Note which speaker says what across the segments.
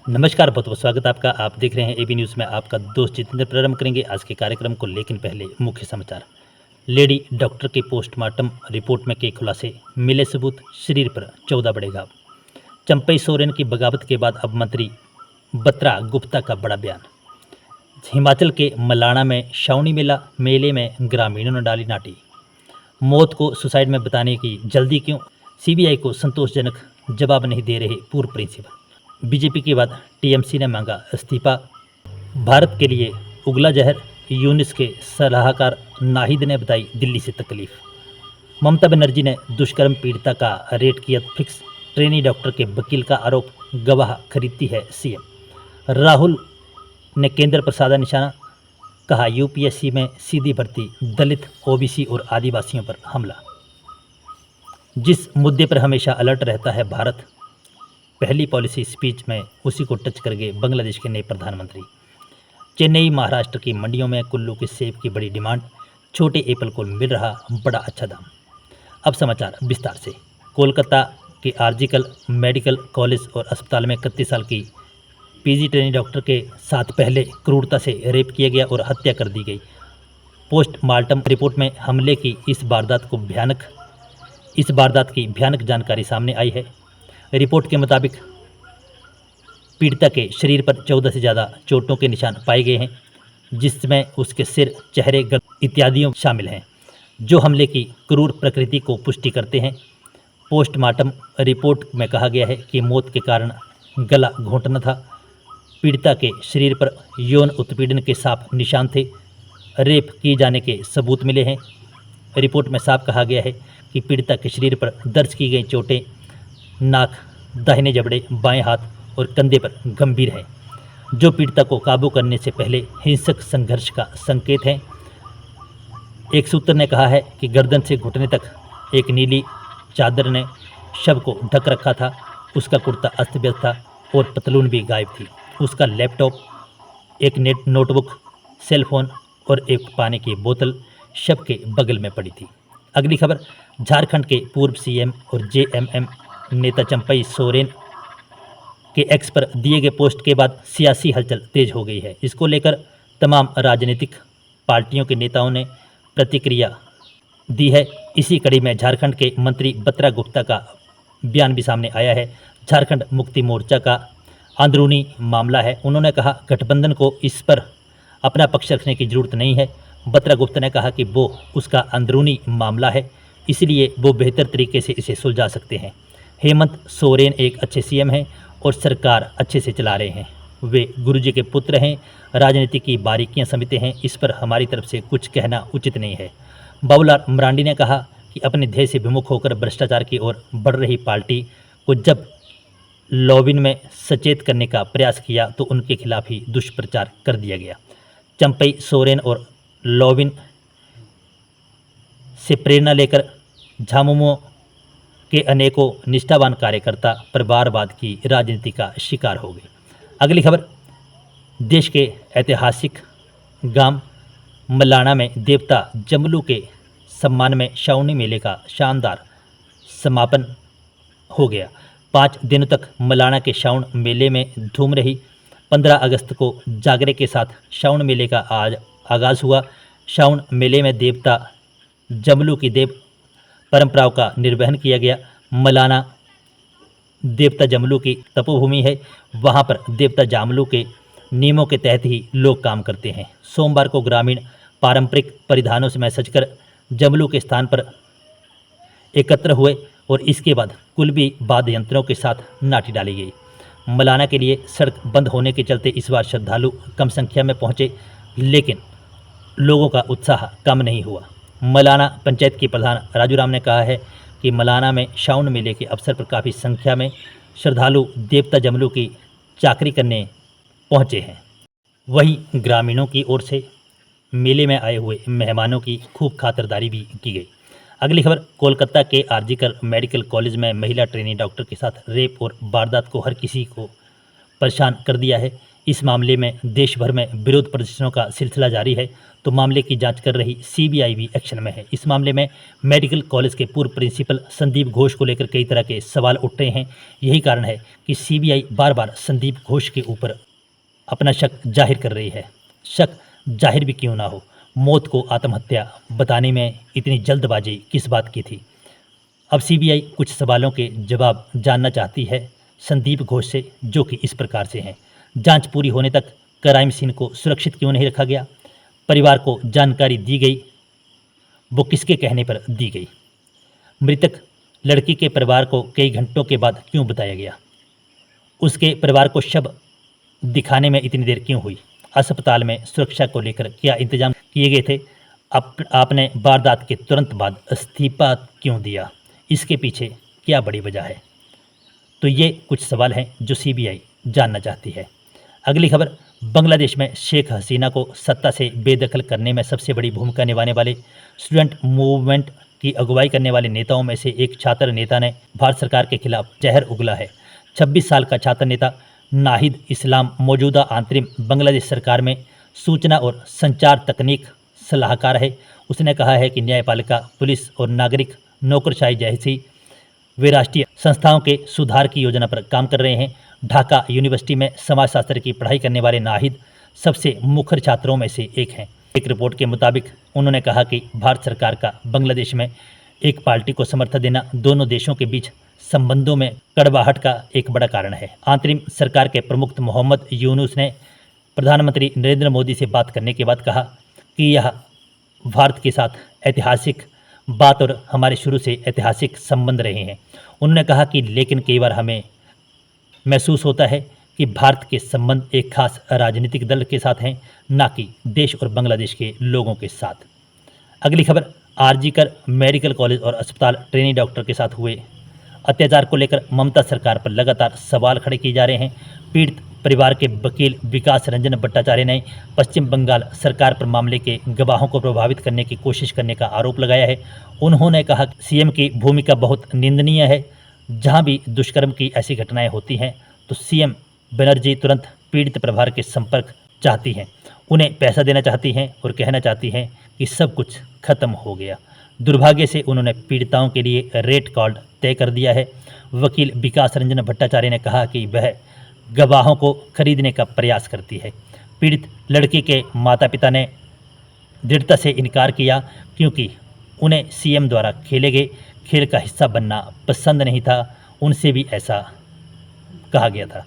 Speaker 1: नमस्कार, बहुत बहुत स्वागत है आपका। आप देख रहे हैं एबी न्यूज़ में आपका दोस्त जितेंद्र। प्रारंभ करेंगे आज के कार्यक्रम को, लेकिन पहले मुख्य समाचार। लेडी डॉक्टर के पोस्टमार्टम रिपोर्ट में कई खुलासे, मिले सबूत, शरीर पर 14 बड़े घाव। चंपई सोरेन की बगावत के बाद अब मंत्री बत्रा गुप्ता का बड़ा बयान। हिमाचल के मलाणा में श्रावणी मेले में ग्रामीणों ने डाली नाटी। मौत को सुसाइड में बताने की जल्दी क्यों, सीबीआई को संतोषजनक जवाब नहीं दे रहे पूर्व प्रिंसिपल। बीजेपी के बाद टीएमसी ने मांगा इस्तीफा। भारत के लिए उगला जहर, यूनिस के सलाहकार नाहिद ने बताई दिल्ली से तकलीफ। ममता बनर्जी ने दुष्कर्म पीड़िता का रेट किया फिक्स। ट्रेनी डॉक्टर के वकील का आरोप, गवाह खरीदती है सीएम। राहुल ने केंद्र पर साधा निशाना, कहा यूपीएससी में सीधी भर्ती, दलित, ओबीसी और आदिवासियों पर हमला। जिस मुद्दे पर हमेशा अलर्ट रहता है भारत, पहली पॉलिसी स्पीच में उसी को टच कर गए बांग्लादेश के नए प्रधानमंत्री। चेन्नई महाराष्ट्र की मंडियों में कुल्लू के सेब की बड़ी डिमांड, छोटे एप्पल को मिल रहा बड़ा अच्छा दाम। अब समाचार विस्तार से। कोलकाता के आरजीकर मेडिकल कॉलेज और अस्पताल में 31 साल की पीजी ट्रेनी डॉक्टर के साथ पहले क्रूरता से रेप किया गया और हत्या कर दी गई। पोस्टमार्टम रिपोर्ट में हमले की इस वारदात की भयानक जानकारी सामने आई है। रिपोर्ट के मुताबिक पीड़िता के शरीर पर 14 से ज़्यादा चोटों के निशान पाए गए हैं, जिसमें उसके सिर, चेहरे, गर्दन इत्यादि शामिल हैं, जो हमले की क्रूर प्रकृति को पुष्टि करते हैं। पोस्टमार्टम रिपोर्ट में कहा गया है कि मौत के कारण गला घोंटना था। पीड़िता के शरीर पर यौन उत्पीड़न के साफ निशान थे। रेप किए जाने के सबूत मिले हैं। रिपोर्ट में साफ कहा गया है कि पीड़िता के शरीर पर दर्ज की गई चोटें नाक, दाहिने जबड़े, बाएं हाथ और कंधे पर गंभीर है, जो पीड़िता को काबू करने से पहले हिंसक संघर्ष का संकेत है। एक सूत्र ने कहा है कि गर्दन से घुटने तक एक नीली चादर ने शव को ढक रखा था। उसका कुर्ता अस्त व्यस्त था और पतलून भी गायब थी। उसका लैपटॉप, एक नोटबुक, सेलफोन और एक पानी की बोतल शव के बगल में पड़ी थी। अगली खबर, झारखंड के पूर्व सीएम और जेएमएम नेता चंपई सोरेन के एक्स पर दिए गए पोस्ट के बाद सियासी हलचल तेज हो गई है। इसको लेकर तमाम राजनीतिक पार्टियों के नेताओं ने प्रतिक्रिया दी है। इसी कड़ी में झारखंड के मंत्री बत्रा गुप्ता का बयान भी सामने आया है। झारखंड मुक्ति मोर्चा का अंदरूनी मामला है। उन्होंने कहा गठबंधन को इस पर अपना पक्ष रखने की जरूरत नहीं है। बत्रा गुप्ता ने कहा कि वो उसका अंदरूनी मामला है, इसलिए वो बेहतर तरीके से इसे सुलझा सकते हैं। हेमंत सोरेन एक अच्छे सीएम हैं और सरकार अच्छे से चला रहे हैं। वे गुरुजी के पुत्र हैं, राजनीति की बारीकियां समझते हैं। इस पर हमारी तरफ से कुछ कहना उचित नहीं है। बाबूलाल मरांडी ने कहा कि अपने ध्येय से विमुख होकर भ्रष्टाचार की ओर बढ़ रही पार्टी को जब लॉबिन में सचेत करने का प्रयास किया तो उनके खिलाफ ही दुष्प्रचार कर दिया गया। चंपई सोरेन और लॉबिन से प्रेरणा लेकर झामुमो के अनेकों निष्ठावान कार्यकर्ता परिवारवाद की राजनीति का शिकार हो गए। अगली खबर, देश के ऐतिहासिक गांव मलाणा में देवता जमलू के सम्मान में श्रावणी मेले का शानदार समापन हो गया। 5 दिनों तक मलाणा के श्रावण मेले में धूम रही। 15 अगस्त को जागरे के साथ श्रावण मेले का आज आगाज़ हुआ। श्रावण मेले में देवता जमलू की देव परंपराओं का निर्वहन किया गया। मलाना देवता जमलू की तपोभूमि है। वहां पर देवता जामलू के नियमों के तहत ही लोग काम करते हैं। सोमवार को ग्रामीण पारंपरिक परिधानों से सजकर जमलू के स्थान पर एकत्र हुए और इसके बाद कुलबी वाद्य यंत्रों के साथ नाटी डाली गई। मलाना के लिए सड़क बंद होने के चलते इस बार श्रद्धालु कम संख्या में पहुंचे, लेकिन लोगों का उत्साह कम नहीं हुआ। मलाना पंचायत के प्रधान राजू राम ने कहा है कि मलाना में श्रावण मेले के अवसर पर काफ़ी संख्या में श्रद्धालु देवता जमलू की चाकरी करने पहुंचे हैं। वहीं ग्रामीणों की ओर से मेले में आए हुए मेहमानों की खूब खातिरदारी भी की गई। अगली खबर, कोलकाता के आरजीकर मेडिकल कॉलेज में महिला ट्रेनी डॉक्टर के साथ रेप और वारदात को हर किसी को परेशान कर दिया है। इस मामले में देश भर में विरोध प्रदर्शनों का सिलसिला जारी है, तो मामले की जांच कर रही सीबीआई भी एक्शन में है। इस मामले में मेडिकल कॉलेज के पूर्व प्रिंसिपल संदीप घोष को लेकर कई तरह के सवाल उठ रहे हैं। यही कारण है कि सीबीआई बार बार संदीप घोष के ऊपर अपना शक जाहिर कर रही है। शक जाहिर भी क्यों ना हो, मौत को आत्महत्या बताने में इतनी जल्दबाजी किस बात की थी। अब सीबीआई कुछ सवालों के जवाब जानना चाहती है संदीप घोष से, जो कि इस प्रकार से हैं। जांच पूरी होने तक क्राइम सीन को सुरक्षित क्यों नहीं रखा गया? परिवार को जानकारी दी गई, वो किसके कहने पर दी गई? मृतक लड़की के परिवार को कई घंटों के बाद क्यों बताया गया? उसके परिवार को शव दिखाने में इतनी देर क्यों हुई? अस्पताल में सुरक्षा को लेकर क्या इंतजाम किए गए थे? आपने वारदात के तुरंत बाद इस्तीफा क्यों दिया? इसके पीछे क्या बड़ी वजह है? तो ये कुछ सवाल हैं जो सीबीआई जानना चाहती है। अगली खबर, बांग्लादेश में शेख हसीना को सत्ता से बेदखल करने में सबसे बड़ी भूमिका निभाने वाले स्टूडेंट मूवमेंट की अगुवाई करने वाले नेताओं में से एक छात्र नेता ने भारत सरकार के खिलाफ जहर उगला है। 26 साल का छात्र नेता नाहिद इस्लाम मौजूदा अंतरिम बांग्लादेश सरकार में सूचना और संचार तकनीक सलाहकार है। उसने कहा है कि न्यायपालिका, पुलिस और नागरिक नौकरशाही जैसी वे राष्ट्रीय संस्थाओं के सुधार की योजना पर काम कर रहे हैं। ढाका यूनिवर्सिटी में समाजशास्त्र की पढ़ाई करने वाले नाहिद सबसे मुखर छात्रों में से एक हैं। एक रिपोर्ट के मुताबिक उन्होंने कहा कि भारत सरकार का बांग्लादेश में एक पार्टी को समर्थन देना दोनों देशों के बीच संबंधों में कड़वाहट का एक बड़ा कारण है। अंतरिम सरकार के प्रमुख मोहम्मद यूनुस ने प्रधानमंत्री नरेंद्र मोदी से बात करने के बाद कहा कि यह भारत के साथ ऐतिहासिक बात और हमारे शुरू से ऐतिहासिक संबंध रहे हैं। उन्होंने कहा कि लेकिन कई बार हमें महसूस होता है कि भारत के संबंध एक खास राजनीतिक दल के साथ हैं, ना कि देश और बांग्लादेश के लोगों के साथ। अगली खबर, आरजीकर मेडिकल कॉलेज और अस्पताल ट्रेनी डॉक्टर के साथ हुए अत्याचार को लेकर ममता सरकार पर लगातार सवाल खड़े किए जा रहे हैं। पीड़ित परिवार के वकील विकास रंजन भट्टाचार्य ने पश्चिम बंगाल सरकार पर मामले के गवाहों को प्रभावित करने की कोशिश करने का आरोप लगाया है। उन्होंने कहा कि सीएम की भूमिका बहुत निंदनीय है। जहां भी दुष्कर्म की ऐसी घटनाएं होती हैं तो सीएम बनर्जी तुरंत पीड़ित परिवार के संपर्क चाहती हैं, उन्हें पैसा देना चाहती हैं और कहना चाहती हैं कि सब कुछ खत्म हो गया। दुर्भाग्य से उन्होंने पीड़िताओं के लिए रेट कार्ड तय कर दिया है। वकील विकास रंजन भट्टाचार्य ने कहा कि वह गवाहों को खरीदने का प्रयास करती है। पीड़ित लड़की के माता पिता ने दृढ़ता से इनकार किया क्योंकि उन्हें सीएम द्वारा खेले गए खेल का हिस्सा बनना पसंद नहीं था। उनसे भी ऐसा कहा गया था।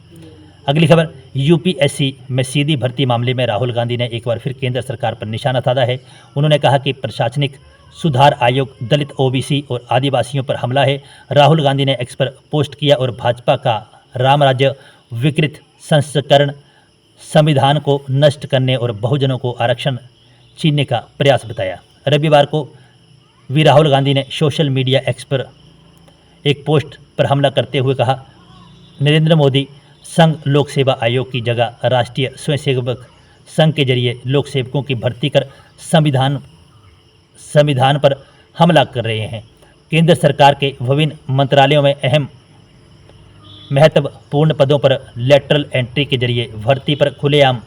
Speaker 1: अगली खबर, यूपीएससी में सीधी भर्ती मामले में राहुल गांधी ने एक बार फिर केंद्र सरकार पर निशाना साधा है। उन्होंने कहा कि प्रशासनिक सुधार आयोग दलित, ओबीसी और आदिवासियों पर हमला है। राहुल गांधी ने एक्स पर पोस्ट किया और भाजपा का राम राज्य विकृत संस्करण संविधान को नष्ट करने और बहुजनों को आरक्षण छीनने का प्रयास बताया। रविवार को भी राहुल गांधी ने सोशल मीडिया एक्स पर एक पोस्ट पर हमला करते हुए कहा, नरेंद्र मोदी संघ लोक सेवा आयोग की जगह राष्ट्रीय स्वयंसेवक संघ के जरिए लोक सेवकों की भर्ती कर संविधान पर हमला कर रहे हैं। केंद्र सरकार के विभिन्न मंत्रालयों में अहम महत्वपूर्ण पदों पर लेटरल एंट्री के जरिए भर्ती पर खुलेआम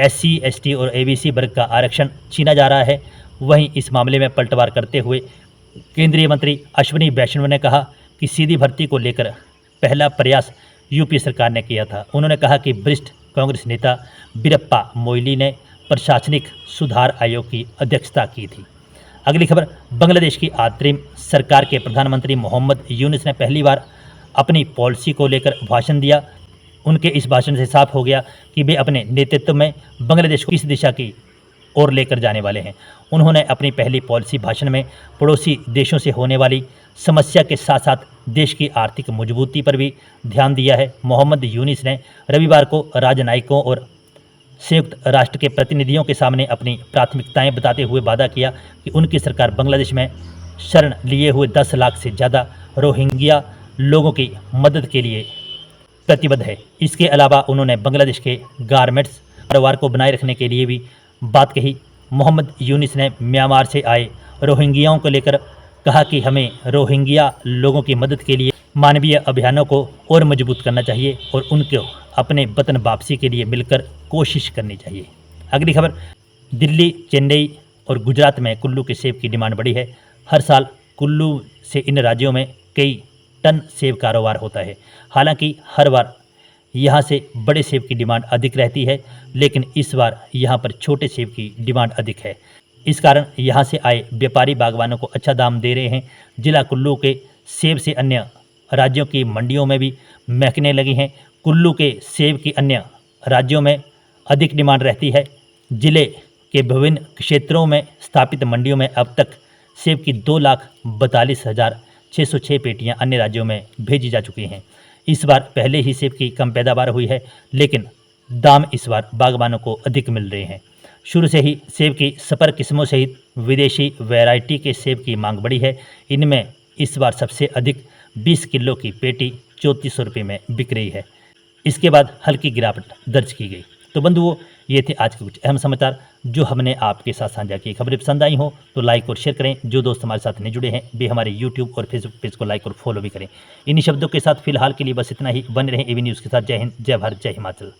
Speaker 1: SC, ST और ABC वर्ग का आरक्षण छीना जा रहा है। वहीं इस मामले में पलटवार करते हुए केंद्रीय मंत्री अश्विनी वैष्णव ने कहा कि सीधी भर्ती को लेकर पहला प्रयास यूपी सरकार ने किया था। उन्होंने कहा कि वरिष्ठ कांग्रेस नेता वीरप्पा मोइली ने प्रशासनिक सुधार आयोग की अध्यक्षता की थी। अगली खबर, बांग्लादेश की अंतरिम सरकार के प्रधानमंत्री मोहम्मद यूनुस ने पहली बार अपनी पॉलिसी को लेकर भाषण दिया। उनके इस भाषण से साफ हो गया कि वे अपने नेतृत्व में बांग्लादेश को किस दिशा की ओर लेकर जाने वाले हैं। उन्होंने अपनी पहली पॉलिसी भाषण में पड़ोसी देशों से होने वाली समस्या के साथ साथ देश की आर्थिक मजबूती पर भी ध्यान दिया है। मोहम्मद यूनुस ने रविवार को राजनयिकों और संयुक्त राष्ट्र के प्रतिनिधियों के सामने अपनी प्राथमिकताएं बताते हुए वादा किया कि उनकी सरकार बांग्लादेश में शरण लिए हुए 10 लाख से ज़्यादा रोहिंग्या लोगों की मदद के लिए प्रतिबद्ध है। इसके अलावा उन्होंने बांग्लादेश के गारमेंट्स कारोबार को बनाए रखने के लिए भी बात कही। मोहम्मद यूनुस ने म्यांमार से आए रोहिंग्याओं को लेकर कहा कि हमें रोहिंग्या लोगों की मदद के लिए मानवीय अभियानों को और मजबूत करना चाहिए और उनको अपने वतन वापसी के लिए मिलकर कोशिश करनी चाहिए। अगली खबर, दिल्ली, चेन्नई और गुजरात में कुल्लू के सेब की डिमांड बढ़ी है। हर साल कुल्लू से इन राज्यों में कई टन सेब कारोबार होता है। हालांकि हर बार यहाँ से बड़े सेब की डिमांड अधिक रहती है, लेकिन इस बार यहाँ पर छोटे सेब की डिमांड अधिक है। इस कारण यहाँ से आए व्यापारी बागवानों को अच्छा दाम दे रहे हैं। जिला कुल्लू के सेब से अन्य राज्यों की मंडियों में भी महकने लगी हैं। कुल्लू के सेब की अन्य राज्यों में अधिक डिमांड रहती है। जिले के विभिन्न क्षेत्रों में स्थापित मंडियों में अब तक सेब की 2,42,606 पेटियां अन्य राज्यों में भेजी जा चुकी हैं। इस बार पहले ही सेब की कम पैदावार हुई है, लेकिन दाम इस बार बागवानों को अधिक मिल रहे हैं। शुरू से ही सेब की सपर किस्मों सहित विदेशी वैरायटी के सेब की मांग बढ़ी है। इनमें इस बार सबसे अधिक 20 किलो की पेटी 3400 रुपये में बिक रही है। इसके बाद हल्की गिरावट दर्ज की गई। तो बंधुओं, ये थे आज के कुछ अहम समाचार जो हमने आपके साथ साझा किए। खबरें पसंद आई हो तो लाइक और शेयर करें। जो दोस्त हमारे साथ नहीं जुड़े हैं वे हमारे यूट्यूब और फेसबुक पेज को लाइक और फॉलो भी करें। इन्हीं शब्दों के साथ फिलहाल के लिए बस इतना ही। बने रहें एवी न्यूज़ के साथ। जय हिंद, जय भारत, जय हिमाचल।